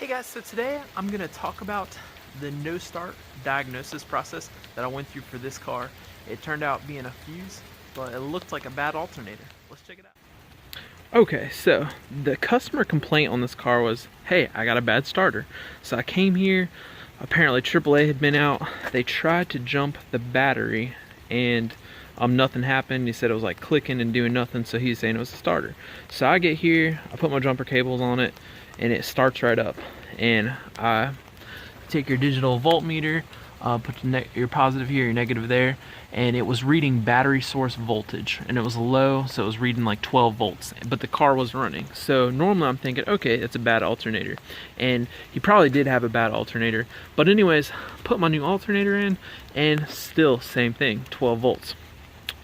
Hey guys, so today I'm going to talk about the no start diagnosis process that I went through for this car. It turned out being a fuse, but it looked like a bad alternator. Let's check it out. Okay, so the customer complaint on this car was, hey, I got a bad starter. So I came here, apparently AAA had been out. They tried to jump the battery and nothing happened. He said it was like clicking and doing nothing, so he's saying it was a starter. So I get here, I put my jumper cables on it, and it starts right up. And I take your digital voltmeter, put your positive here, your negative there, and it was reading battery source voltage, and it was low, so it was reading like 12 volts, but the car was running. So normally I'm thinking, okay, it's a bad alternator, and he probably did have a bad alternator. But anyways, put my new alternator in, and still same thing, 12 volts.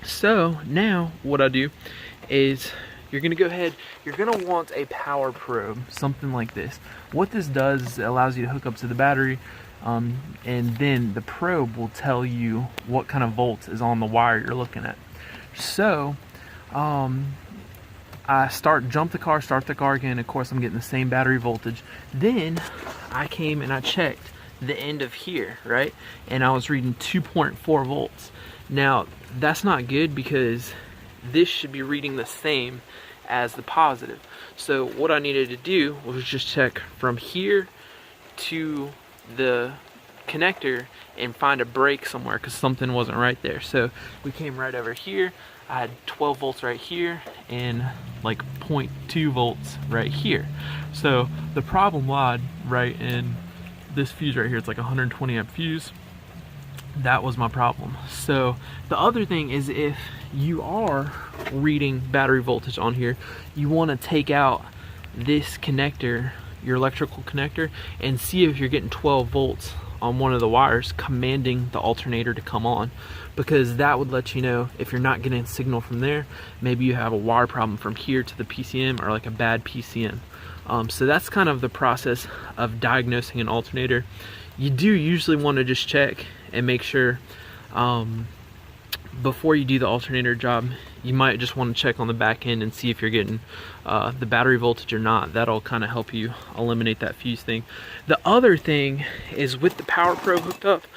So now what I do is, you're gonna go ahead, you're gonna want a power probe, something like this. What this does is it allows you to hook up to the battery, and then the probe will tell you what kind of volts is on the wire you're looking at. So I jump the car, start the car again. Of course I'm getting the same battery voltage. Then I came and I checked the end of here, right? And I was reading 2.4 volts. Now that's not good, because this should be reading the same as the positive. So what I needed to do was just check from here to the connector and find a break somewhere, because something wasn't right there. So we came right over here. I had 12 volts right here and like 0.2 volts right here. So the problem lied right in this fuse right here. It's like a 120 amp fuse. That was my problem. So the other thing is, if you are reading battery voltage on here, you want to take out this connector, your electrical connector, and see if you're getting 12 volts on one of the wires commanding the alternator to come on, because that would let you know if you're not getting a signal from there, maybe you have a wire problem from here to the PCM, or like a bad PCM. So that's kind of the process of diagnosing an alternator. You do usually want to just check and make sure, before you do the alternator job, you might just want to check on the back end and see if you're getting the battery voltage or not. That'll kind of help you eliminate that fuse thing. The other thing is, with the power probe hooked up,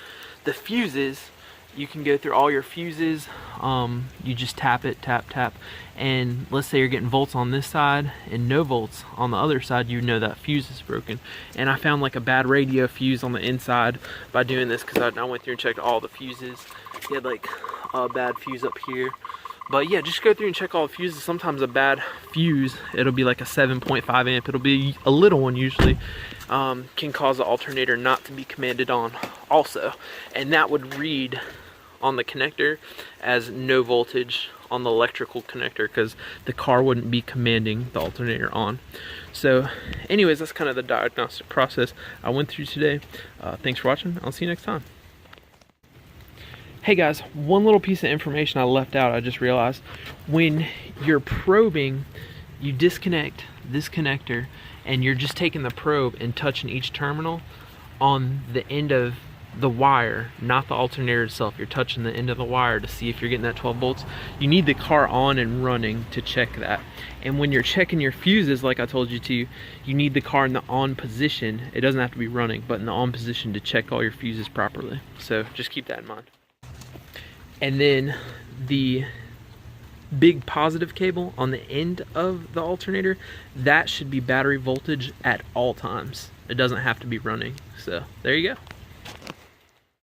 the fuses, you can go through all your fuses. You just tap it, tap, and let's say you're getting volts on this side and no volts on the other side, you know that fuse is broken. And I found like a bad radio fuse on the inside by doing this, because I went through and checked all the fuses. He had like a bad fuse up here. But yeah, just go through and check all the fuses. Sometimes a bad fuse, it'll be like a 7.5 amp, it'll be a little one usually, can cause the alternator not to be commanded on also. And that would read on the connector as no voltage on the electrical connector, because the car wouldn't be commanding the alternator on. So anyways, that's kind of the diagnostic process I went through today. Thanks for watching. I'll see you next time. Hey guys, one little piece of information I left out, I just realized. When you're probing, you disconnect this connector and you're just taking the probe and touching each terminal on the end of the wire, not the alternator itself. You're touching the end of the wire to see if you're getting that 12 volts. You need the car on and running to check that. And when you're checking your fuses, like I told you to, you need the car in the on position. It doesn't have to be running, but in the on position to check all your fuses properly. So just keep that in mind. And then the big positive cable on the end of the alternator, that should be battery voltage at all times. It doesn't have to be running. So there you go.